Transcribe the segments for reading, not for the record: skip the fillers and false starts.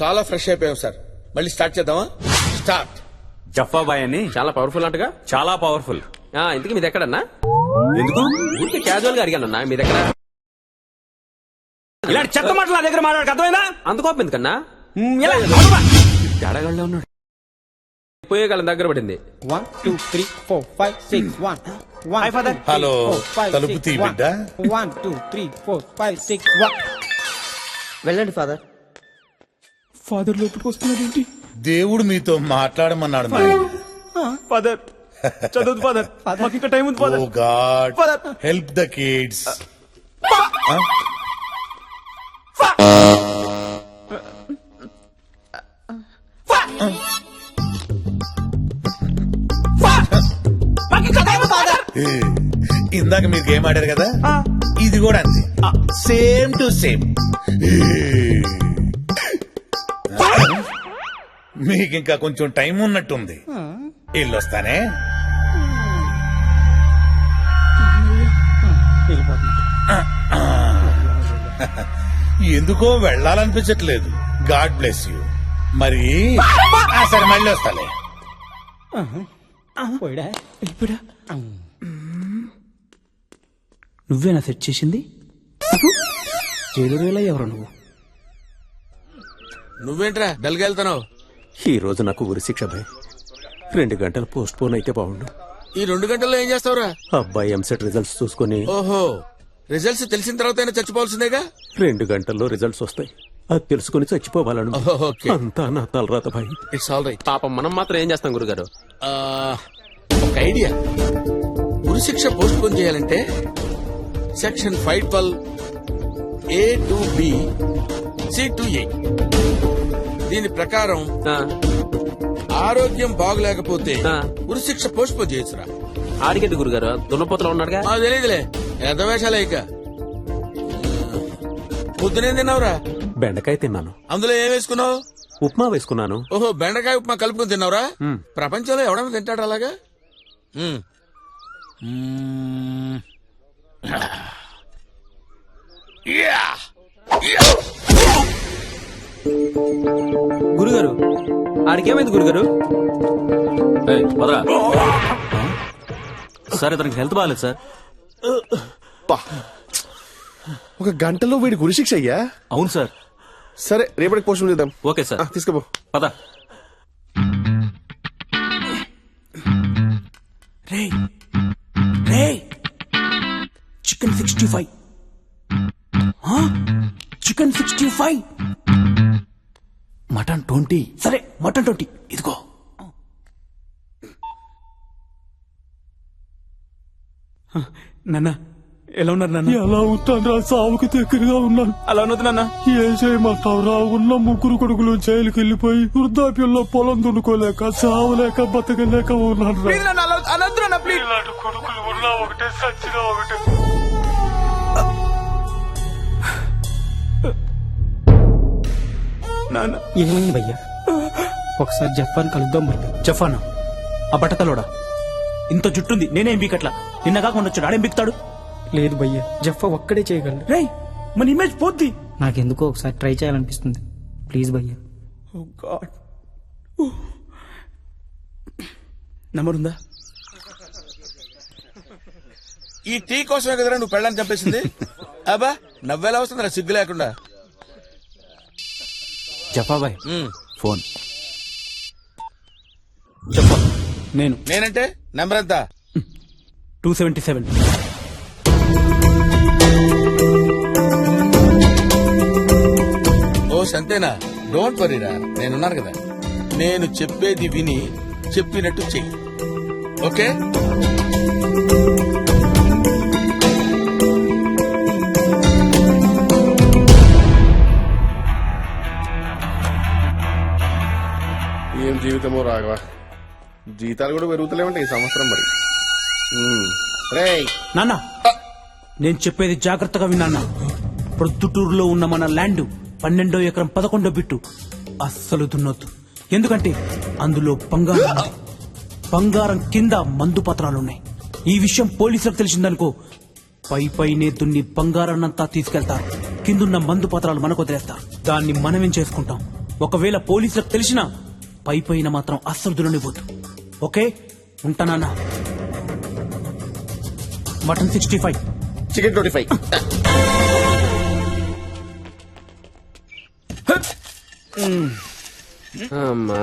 చాలా ఫ్రెష్ అయిపోయాం సార్. మళ్ళీ స్టార్ట్ చేద్దామా? స్టార్ట్. జఫాబాయ్ అని చాలా పవర్ఫుల్ అంటగా. చాలా పవర్ఫుల్. ఇంతకీ మీ దగ్గరన్నా? ఎందుకు ఊరికే క్యాజువల్ గా అడిగానన్నా మీ దగ్గర. ఇలాంటి చెత్త మాటలు నా దగ్గర మాట్లాడక అర్థమైందా? అంత కోపం ఎందుకన్నా? తేడాగాళ్ళ ఉన్నాడు. పోయే కాలం దగ్గర పడింది. 1 2 3 4 5 6 1 1 హలో, తలుపు తీ బిడ్డ. 1 2 3 4 5 6 1. వెళ్ళండి ఫాదర్. ఫాదర్ లోపలికి వస్తున్నాడు ఏంటి? దేవుడు మీతో మాట్లాడమన్నాడు నాయన. ఫాదర్ చదువు ఫాదర్, మాకు ఇంకా టైం ఉంది ఓ గాడ్, హెల్ప్ ద కిడ్స్. ఇందాక మీరు గేమ్ ఆడారు కదా, ఇది కూడా అంతే, సేమ్ టు సేమ్. మీకు ఇంకా కొంచెం టైం ఉన్నట్టుంది. ఇల్లొస్తానే. ఎందుకో వెళ్ళాలనిపించట్లేదు. God bless you. మరి సరే, మళ్ళీ వస్తాలే. పోయిడా వెళ్ళిపోయా. నువ్వేనా సెట్ చేసింది? జైలు ఎవరు నువ్వు? నువ్వేంట్రా డల్గా వెళ్తున్నావు? ఈ రోజు నాకు ఉరి శిక్ష భయ్. 2 గంటలు పోస్ట్ పోన్ అయితే బాగుండు. ఈ 2 గంటల్లో ఏం చేస్తావురా? అబ్బాయి ఎంసెట్ రిజల్ట్స్ చూసుకుని. ఓహో, రిజల్ట్స్ తెలిసిన తర్వాత చచ్చిపోవాల్సిందేగా. 2 గంటల్లో రిజల్ట్స్ వస్తాయి, అది తెలుసుకుని చచ్చిపోవాలను. ఓకే. అంతా నా తలరాత భయ్. It's all right. పాపం మనం మాత్రం ఏం చేస్తాం గురుగారు? ఒక ఐడియా. ఉరి శిక్ష పోస్ట్ పోన్ చేయాలంటే section 512 A to B C to A. దీని ప్రకారం ఆరోగ్యం బాగులేకపోతే ఉరి శిక్ష పోస్ట్ పోన్ చేయొచ్చురా. ఆడికెట్టు గురుగారు, దున్నపోతలో ఉన్నాడుగా. తెలియదులే, ఎదవేషాలే. ఇక పొద్దునేం తిన్నావురా? బెండకాయ తిన్నాను. అందులో ఏం వేసుకున్నావు? ఉప్మా వేసుకున్నాను. ఓహో, బెండకాయ ఉప్మా కలుపుకొని తిన్నావురా? ప్రపంచంలో ఎవడన్నా తింటాడు అలాగా? గురుగారు ఆడికేమైంది గురుగారు? సార్ ఇతనికి హెల్త్ బాగాలేదు సార్. ఒక గంటలో వీడికి ఉరిశిక్ష అయ్యా? అవును సార్. సరే, రేపటికి పోస్టులు చేద్దాం. Okay sir. తీసుకోపో. పద. చికెన్ 65. చికెన్ 65. మటన్ 20. సరే, మటన్ 20 ఇదిగో. నాన్న ఎలా ఉన్నారు నాన్న? ఎలా ఉంటాను? సావుకి దగ్గరగా ఉన్నాను. అలా ఉన్నది నాన్న. ఏం చేయమంటావురా? ఉన్న 3 కొడుకులు జైలుకి వెళ్ళిపోయి వృద్ధాప్యంలో పొలం దున్నుకోలేక, సావలేక, బతకలేక ఉన్నాను. ఇలాంటి కొడుకులు ఉన్నా ఒకటే, సచ్చినా ఒకటే. ఏమైంది భయ్యా? ఒకసారి జఫాన్ కలుద్దాం. జఫానా? ఆ బట్టతలోడా? ఇంత జుట్టుంది, నేనేం బీకట్లా. నిన్నగా కొండొచ్చాడు, ఆడేం బీక్తాడు? లేదు భయ్యా, జఫా ఒక్కడే చేయగలడు. రే, మన ఇమేజ్ పోద్ది. నాకెందుకో ఒకసారి ట్రై చేయాలనిపిస్తుంది. ప్లీజ్ భయ్యా. నంబర్ ఉందా? ఈ టీ కోసమే కదరా నువ్వు పెళ్ళని చంపేసింది? అబ్బా, నవ్వేలా వస్తుందిరా సిగ్గు లేకుండా. జఫాబాయ్ ఫోన్. చెప్పా. నేనంటే నెంబర్ ఎంత? 277. ఓ సంతేనా? డోంట్ వరీరా, నేనున్నాను కదా. నేను చెప్పేది విని చెప్పినట్టు చెయ్యి, ఓకే? ఏం జీవితమో రాఘవ. జీతాలు కూడా పెరుగుతలేమంటే ఈ సంవత్సరం. మరి నాన్న, నేను చెప్పేది జాగ్రత్తగా విన్నా. ప్రొద్దుటూరులో ఉన్న మన ల్యాండ్ 12వ ఎకరం 11వ బిట్టు అస్సలు దున్నొద్దు. ఎందుకంటే అందులో బంగారం ఉంది. బంగారం కింద మందు పత్రాలున్నాయి. ఈ విషయం పోలీసులకు తెలిసిందనుకో, పైనే దున్ని బంగారాన్నంతా తీసుకెళ్తారు. కిందున్న మందు పత్రాలు మనకు వదిలేస్తారు. దాన్ని మనమేం చేసుకుంటాం. ఒకవేళ పోలీసులకు తెలిసినా పైన మాత్రం అస్సలు దురనివ్వద్దు. ఓకే, ఉంటానన్నా. Mutton 65, chicken 25. అమ్మా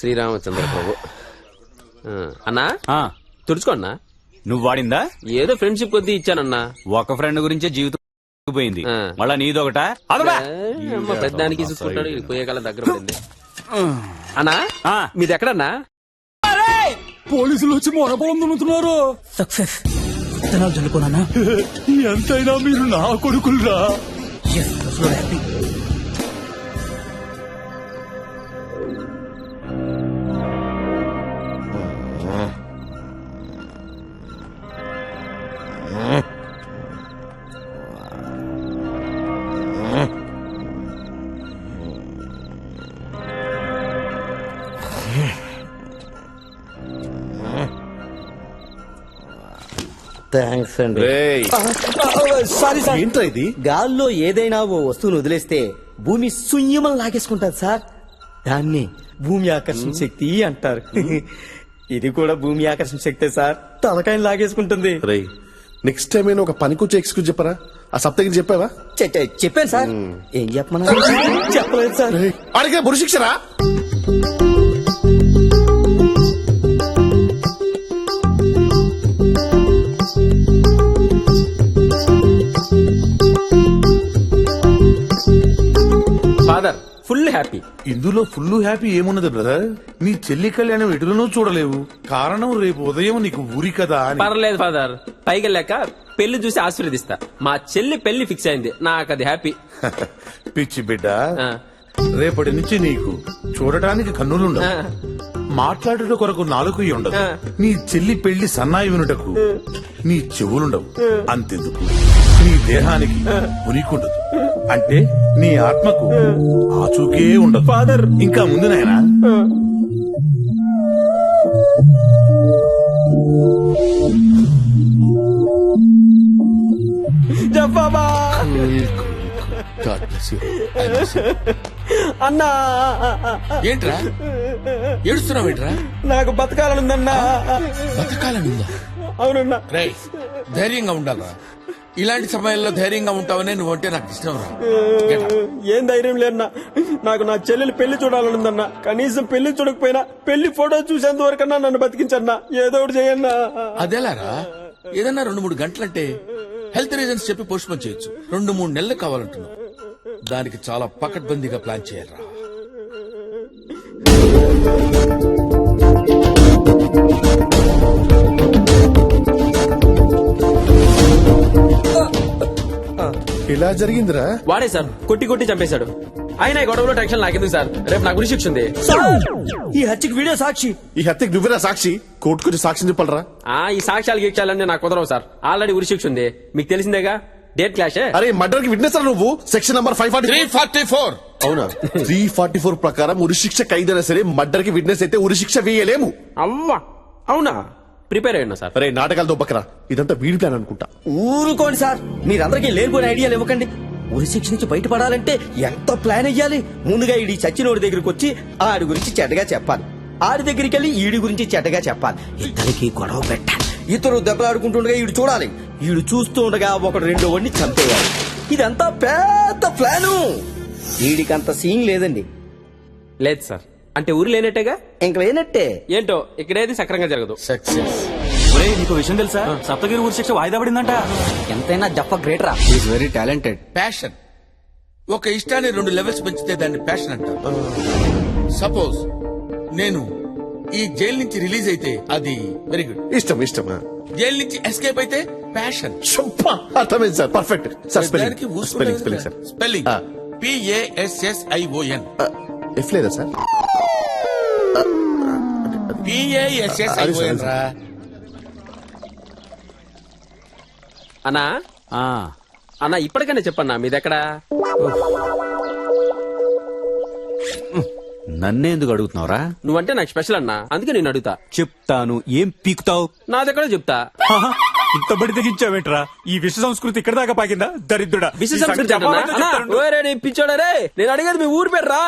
శ్రీరామచంద్ర ప్రభు. అన్నా తుడుచుకో అన్నా. నువ్వు వాడిందా? ఏదో ఫ్రెండ్షిప్ కొద్దీ ఇచ్చానన్నా. ఒక ఫ్రెండ్ గురించే జీవితం పోయింది, ఆ. మళ్ళా నీదొకట. అమ్మ పెద్దానికి చూసుకుంటాడు, పోయే కాలం దగ్గర పడింది. అన్నా ఆ. మీది ఎక్కడన్నా? పోలీసులు వచ్చి మొన పొలం దున్నుతున్నారు. సక్సెస్. విత్తనాలు చల్లుకోనన్నా. ఎంతైనా మీరు నా కొడుకులురా. హ్యాపీ. థ్యాంక్స్ అండి. సారీ సార్, ఏంట్రా ఇది? గాల్లో ఏదైనా ఓ వస్తువును వదిలేస్తే భూమి శూన్యమని లాగేసుకుంటారు సార్. దాన్ని భూమి ఆకర్షణ శక్తి అంటారు. ఇది కూడా భూమి ఆకర్షణ శక్తే సార్. తలకాయని లాగేసుకుంటుంది. రేయ్, నెక్స్ట్ టైం అయినా ఒక పనికొచ్చే ఎక్స్క్యూజ్ చెప్పరా? ఆ సప్తగిరి చెప్పావా? చెప్పాను సార్. ఏం చెప్పమన్నా? చెప్పలేదు సార్. అడిగే బురి శిక్షరా? Father full happy. ఇందులో ఫుల్ హ్యాపీ ఏమున్నది బ్రదర్? నీ చెల్లి కళ్యాణం ఎటులనో చూడలేవు. కారణం రేపు ఉదయం నీకు ఊరి కదా అని. పర్లేదు ఫాదర్, పైకి వెళ్ళాక పెళ్లి చూసి ఆశీర్వదిస్తా. మా చెల్లి పెళ్లి ఫిక్స్ అయింది, నాకు అది హ్యాపీ. పిచ్చి బిడ్డ, ఆ. రేపటి నుంచి నీకు చూడటానికి కన్నులుండవు, మాట్లాడుట కొరకు నాలుగు ఉండదు. నీ చెల్లి పెళ్లి సన్నాయి వినుటకు నీ చెవులుండవు. అంతెందుకు, నీ దేహానికి ఉనికుండదు. అంటే నీ ఆత్మకు ఆచూకే ఉండదు. ఫాదర్, ఇంకా ముందు నాయనా. అన్నా, ఏంట్రా ఏడుస్తున్నావు? ఏంట్రా? నాకు బతకాలనుందన్నా. బతకాలనుందా? అవునన్నా. రేయ్, ధైర్యంగా ఉండాలరా. ఇలాంటి సమయాల్లో ధైర్యంగా ఉంటావనే నువ్వంటే నాకు ఇష్టం రా. Get up. ఏం ధైర్యం లేదన్నా. నాకు నా చెల్లెలు పెళ్లి చూడాలనుందన్నా. కనీసం పెళ్లి చూడకపోయినా పెళ్లి ఫోటో చూసేంత వరకన్నా నన్ను బతికించన్నా. ఏదో ఒకటి చేయన్నా. అదేలారా, ఏదన్నా 2-3 గంటలంటే హెల్త్ రీజన్స్ చెప్పి పోస్ట్ పోన్ చేయొచ్చు. 2-3 నెలలు కావాలంటున్నావు. దానికి చాలా పకడ్బందీగా ప్లాన్ చేయాలరా. ఇలా జరిగిందిరా? వాడే సార్ కొట్టి కొట్టి చంపేశాడు. ఆయన ఈ గొడవలో టెన్షన్ నాకెందుకు సార్? రేపు నాకు గురి శిక్ష ఉంది. ఈ హత్యకి వీడియో సాక్షి. ఈ హత్యకి నువ్వేనా సాక్షి? కోర్టుకొచ్చి సాక్ష్యం చెప్పాలరా? ఈ సాక్ష్యాలు గీక్షాలన్నీ నాకు కుదరవు సార్. ఆల్రెడీ ఉరి శిక్ష ఉంది, మీకు తెలిసిందేగా. Date clash. అరే, మర్డర్ కి విట్నెస్ నువ్వు. Section number 544. అవునా? 344 ప్రకారం ఉరి శిక్ష ఖైదైనా సరే మర్డర్ కి విట్నెస్ అయితే ఉరి శిక్ష వేయలేము. అవ్వా, అవునా? ప్రిపేర్ అయ్యా సార్. అరే, నాటకాలు దొబ్బకరా. ఇదంతా వీడి ప్లాన్ అనుకుంటా. ఊరుకోండి సార్, మీరందరికీ లేనిపోయిన ఐడియాలు ఇవ్వకండి. ఉరి శిక్ష నుంచి బయటపడాలంటే ఎంత ప్లాన్ అయ్యాలి. ముందుగా ఈడి చచ్చినోడి దగ్గరికి వచ్చి ఆడి గురించి చెడ్డగా చెప్పాలి. ఆడి దగ్గరికి వెళ్ళి ఈడి గురించి చెడ్డగా చెప్పాలి. ఇద్దరికి గొడవ పెట్టాలి. ఇతరు దెబ్బలాడుకుంటుండగా ఈడు చూడాలి. ఈడు చూస్తూ ఉండగా ఒకడు రెండో వాడిని చంపేయాలి. ఇదంతా పెద్ద ప్లాను. ఈడికంత సీన్ లేదండి. లేదు సార్, అంటే ఊరు లేనట్టేగా. ఇంక లేనట్టే. ఏంటో ఇక్కడేది సక్రంగా జరగదు. సక్సెస్. ఒరే, నీకు విషయం తెలుసా? సప్తగిరి ఊరి శిక్ష వాయిదా పడిందంట. ఎంతైనా జప్ప గ్రేట్ రా. Very talented. ప్యాషన్. ఒక ఇష్టాన్ని 2 లెవెల్స్ పెంచితే దాన్ని ప్యాషన్ అంటారు. సపోజ్ నేను ఈ జైలు నుంచి రిలీజ్ అయితే అది వెరీ గుడ్. ఇష్టమా? జైలు నుంచి ఎస్కేప్ అయితే ప్యాషన్. అర్థమైంది సార్. Perfect sir. దానికి spelling sir. Spelling PASSION. F లేదా సార్? PASSION రా. అన్నా అన్నా ఇప్పటికైనా చెప్పన్నా మీదెక్కడా? నన్నే ఎందుకు అడుగుతున్నావురా? నువ్వంటే నాకు స్పెషల్ అన్నా, అందుకే నేను అడుగుతా. చెప్తాను. ఏం పీకుతావు? నా దగ్గర చెప్తా. ఇంత బడి తెగించావేంట్రా? ఈ విష సంస్కృతి ఇక్కడ దాకా పాకిందా దరిద్రుడా? విశేష ఈ సంగతి సంస్కృతి అంటున్నా? చెప్పాలంటే అన్నా, చెప్తానుండు. ఓరే నీ పిచ్చోడా రే, నేను అడిగేది మీ ఊరు పేరు రా.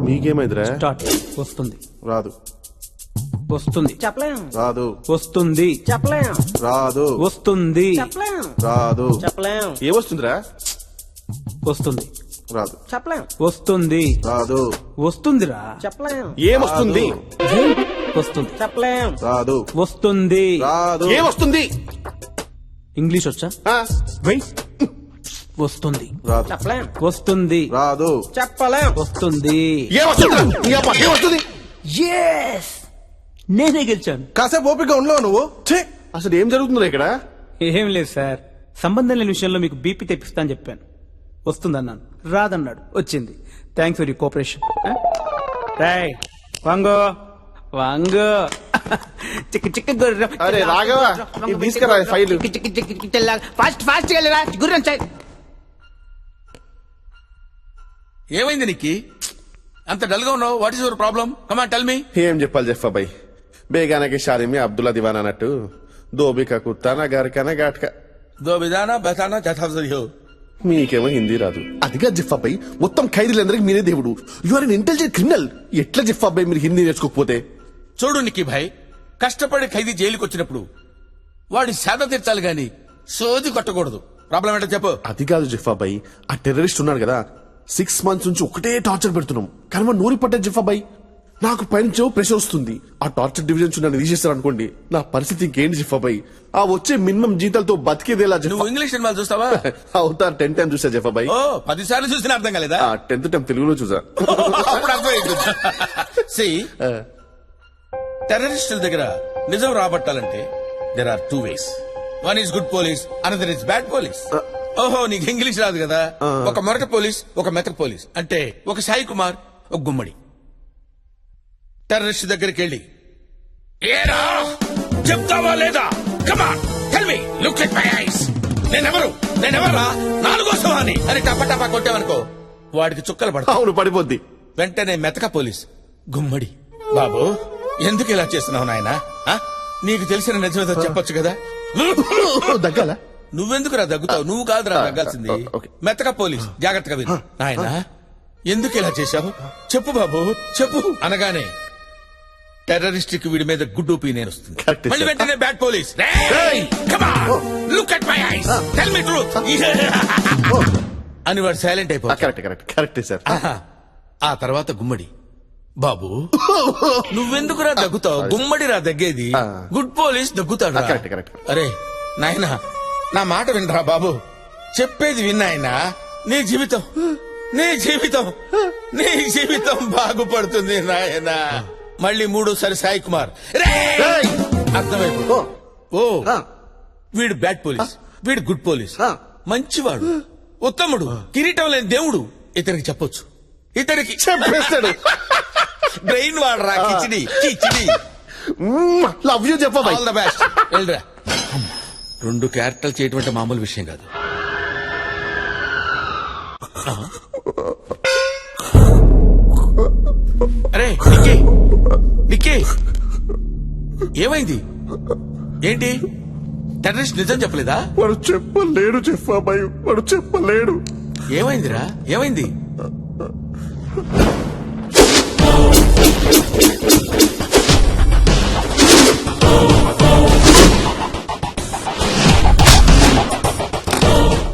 మీకేమైందిరా? స్టార్ట్. వస్తుంది రాదు వస్తుంది చెప్పలేం రాదు వస్తుంది చెప్పలేం రాదు వస్తుంది చెప్పలేం రాదు చెప్పలేం ఏమొస్తుందిరా? వస్తుంది రాదు చెప్పలేం వస్తుంది రాదు వస్తుందిరా చెప్పలేం ఏమొస్తుంది? వస్తుంది చెప్పలేం రాదు వస్తుంది రాదు ఏమొస్తుంది? ఇంగ్లీష్ వచ్చా ఆ, వెయిట్ వస్తుంది రాదు చెప్పలేం వస్తుంది రాదు చెప్పలేం వస్తుంది ఏమొస్తుందిరా? నీ అబ్బా, ఏమొస్తుంది? నేనే గెలిచాను. కాసేపు ఓపిక ఉండలేవు నువ్వు? ఛే, అసలు ఏం జరుగుతుందిరా ఇక్కడ? ఏం లేదు సార్, సంబంధం లేని విషయంలో మీకు బీపీ తెప్పిస్తా అని చెప్పాను. వస్తుందన్నాను, రాదన్నాడు, వచ్చింది. Thanks for you cooperation. వాంగో వాంగో చిక్క చిక్క గుర్రం. అరే రాఘవ, ఇది తీసుకురా ఈ ఫైల్. ఫాస్ట్ ఫాస్ట్ వెళ్ళరా గుర్రం చాయ్. ఏమైంది నీకి? అంత డల్ గా ఉన్నావు? What is your problem? Come on tell మీ. ఏం చెప్పాలి జఫ్ఫా భాయ్, బేగానకి షాదీ మీ అబ్దుల్లా దివాన్ అన్నట్టు దోబికా కుత్తానా గారికానా ఘాట్కా. దో బిదానా బతానా జథాఫ్జల్ హో. మీకేమో హిందీ రాదు. అదిగా జిఫ్ఫా భాయ్, మొత్తం ఖైదీలందరికి మీరే దేవుడు. You are an intelligent criminal. ఎట్లా జిఫ్ఫా భాయ్ మీరు హిందీ నేర్చుకోకపోతే? చూడు నిక్కి భాయ్, కష్టపడి ఖైదీ జైలుకి వచ్చినప్పుడు వాడి సేద తీర్చాలి గాని సోది కొట్టకూడదు. ప్రాబ్లం ఏంటో చెప్పు. అది కాదు జిఫ్ఫా భాయ్, ఆ టెర్రరిస్ట్ ఉన్నాడు కదా, 6 months నుంచి ఒకటే టార్చర్ పెడుతున్నాం, కానీ వాడు నూరి పట్టే జిఫ్ఫా భాయ్. నాకు పైనుంచో ప్రెషర్ వస్తుంది. ఆ టార్చర్ డివిజన్స్ నన్ను తీసేస్తారు అనుకోండి, నా పరిస్థితి ఇంకేంటి జిఫ్ఫా భాయ్? ఆ వచ్చే మినిమం జీతాలతో బతికేదేలా నువ్వు జిఫ్ఫా? ఇంగ్లీష్ సినిమాలు చూస్తావా? అవుతారు 10 times చూసా జిఫ్ఫా భాయ్. ఓ 10 సార్లు చూసినా అర్థం కాలేదా? 10th time తెలుగులో చూసా. అప్పుడు అర్థమైంది. టెర్రరిస్టుల దగ్గర నిజం రాబట్టాలంటే there are 2 ways. One is good police, another is bad police. ఓహో, నీకు ఇంగ్లీష్ రాదు కదా? ఒక మొరట పోలీస్, ఒక మెతక పోలీస్. అంటే ఒక సాయి కుమార్, ఒక గుమ్మడి. టెర్రరిస్ట్ దగ్గరికి వెళ్ళి ఏరా చెప్తావా లేదా? Come on tell me, look at my eyes. నేనెవరా? 4వ సవాని అని టపా కొట్టావనుకో, వాడికి చుక్కలు పడతాయి. అవును, పడిపోద్ది. వెంటనే మెతక పోలీస్, గుమ్మడి. బాబు, ఎందుకు ఇలా చేస్తున్నావు నాయనా? నీకు తెలిసిన నిజమేదో చెప్పొచ్చు కదా. దగ్గాల నువ్వెందుకురా దగ్గుతావు? నువ్వు కాదురా దగ్గాల్సింది. ఓకే. మెతక పోలీస్ జాగ్రత్తగా విను. నాయనా, ఎందుకు ఇలా చేశావు? చెప్పు బాబు, చెప్పు అనగానే టెర్రరిస్ట్ కి వీడి మీద గుడ్ ఒపీనియన్ వస్తుంది. Correct, మళ్ళీ sir. వెంటనే bad police, look at my eyes, tell me truth అని వాడు సైలెంట్ అయిపోతాడు. Correct sir. ఆ తర్వాత గుమ్మడి, బాబు నువ్వెందుకురా దగ్గుతావు? గుమ్మడిరా దగ్గేది, గుడ్ పోలీస్ దగ్గుతాడు. correct. అరే నాయనా, నా మాట వినరా బాబు, చెప్పేది విన్నాయనా. నీ జీవితం బాగుపడుతుంది నాయనా. మళ్ళీ 3సారి సాయి కుమార్. అర్థమైపో. ఓ, వీడు బ్యాడ్ పోలీస్, వీడు గుడ్ పోలీస్. మంచివాడు, ఉత్తముడు, కిరీటం లేని దేవుడు. ఇతనికి చెప్పొచ్చు, ఇతనికి చెప్పేస్తాడు. బ్రెయిన్ వాడరా. కిచిడి. లవ్ యూ చెప్పా భాయ్. All the best. వెళ్ళరా. 2 క్యారెక్టర్లు చేయటం అంటే మామూలు విషయం కాదు. అరే నిక్కీ, ఏమైంది? ఏంటి? టెర్రరిస్ట్ నిజం చెప్పలేదా? వాడు చెప్పలేడు చెప్పా భాయ్, వాడు చెప్పలేడు. ఏమైందిరా? ఏమైంది?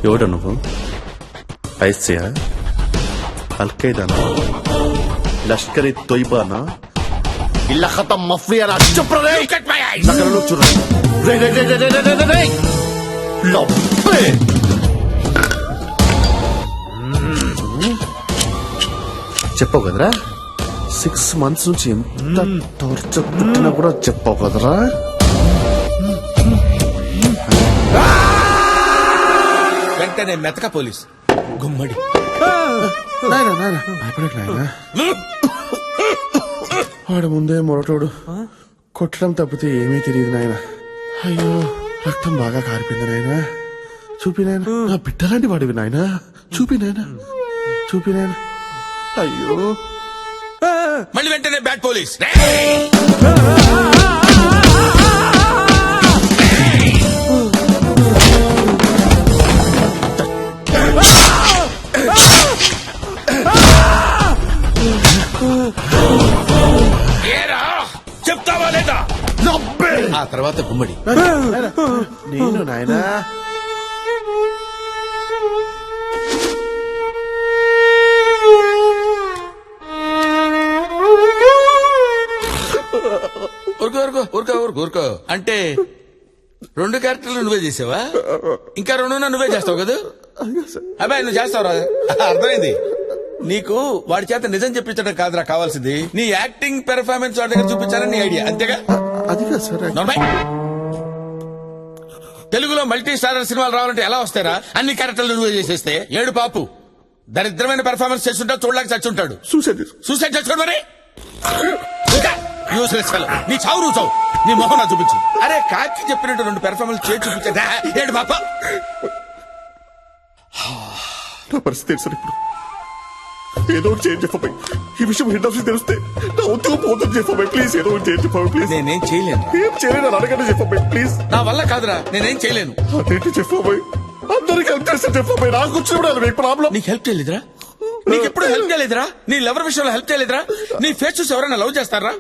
ఎవడు నువ్వు? ఐసియా, అల్ఖైదానా, లష్కర్ ఇ తోయిబానా, ఇల్లా ఖతం మఫియానా? చెప్పరే. Look at my eyes. నగరంలో చూడండి. రే లవ్వే. చెప్పావు కదరా, 6 months నుంచి ఎంత టార్చర్ పుట్టినా కూడా చెప్పావు కదరా. వెంటనే మెతక పోలీస్, గుమ్మడి. వాడు ముందే మొరటోడు, కొట్టడం తప్పితే ఏమీ తెలియదు నాయన. అయ్యో, రక్తం బాగా కారిపోయింది నాయన. చూపి నాయన నా బిడ్డలాంటి వాడివి నాయన చూపి నాయన చూపి నాయన అయ్యో మళ్ళీ వెంటనే బ్యాడ్ పోలీస్ చెప్తావా లేదా ఆ తర్వాత గుమ్మడి నేను నాయనా ఊరుకో అంటే 2 క్యారెక్టర్లు నువ్వే చేసావా ఇంకా 2 నువ్వే చేస్తావు కదా అబ్బాయి నువ్వు చేస్తావురా అర్థమైంది నీకు వాడి చేత నిజం చెప్పించడం కాదురా కావాల్సింది నీ యాక్టింగ్ పెర్ఫార్మెన్స్ వాడి దగ్గర చూపించాలని నీ ఐడియా అంతేగా అది కాదు సార్ నార్మల్. తెలుగులో మల్టీ స్టారర్ సినిమాలు రావాలంటే ఎలా వస్తారా అన్ని క్యారెక్టర్లు నువ్వే చేసేస్తే ఏడు పాపు దరిద్రమైన పెర్ఫార్మెన్స్ చేస్తుంటావు చూడలేక చచ్చుంటాడు సూసైడ్ చేసుకోండి మరి యూస్లెస్ ఫెలో. నీ చావు నువ్వు చావు నీ మొహం నా చూపించు అరే కాకి చెప్పినట్టు 2 పెర్ఫార్మెన్స్ చేసి చూపించా ఏడు పాప నా పరిస్థితి ఏంటి సార్ ఇప్పుడు ఏదో ఒకటి చేయండి చెప్పబాయ్ ఈ విషయం హెడ్ ఆఫీస్ తెలిస్తే నా ఉద్యోగం పోతుంది చెప్పబాయ్ ప్లీజ్ ఏదో ఒకటి చేయండి చెప్పబాయ్ ప్లీజ్ నేనేం చేయలేను ఏం చేయలేను అడగండి చెప్పబాయ్ ప్లీజ్ నా వల్ల కాదురా నేనేం చేయలేను అదేంటి చెప్పబాయ్ అందరికి హెల్ప్ చేస్తే చెప్పబాయ్ నాకు వచ్చినప్పుడు అది మీకు ప్రాబ్లం నీకు హెల్ప్ చేయలేదురా నీకు ఎప్పుడు హెల్ప్ చేయలేదురా నీ లవర్ విషయంలో హెల్ప్ చేయలేదురా నీ ఫేస్ చూసి ఎవరైనా లవ్ చేస్తారా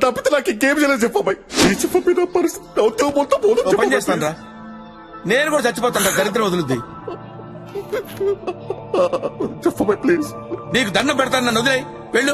తప్పితే నాకు ఇంకేం చేయలేదు చెప్పబాయ్ ప్లీజ్ చెప్పబాయ్ నా పరిస్థితి నా ఉద్యోగం మొత్తం ఓ పని పోతుంది చేస్తాను నేను కూడా చచ్చిపోతాను దరిద్రం వదులుద్ది చెప్పబాయ్ ప్లీజ్ నీకు దండం పెడతాను నన్ను వదిలే వెళ్ళు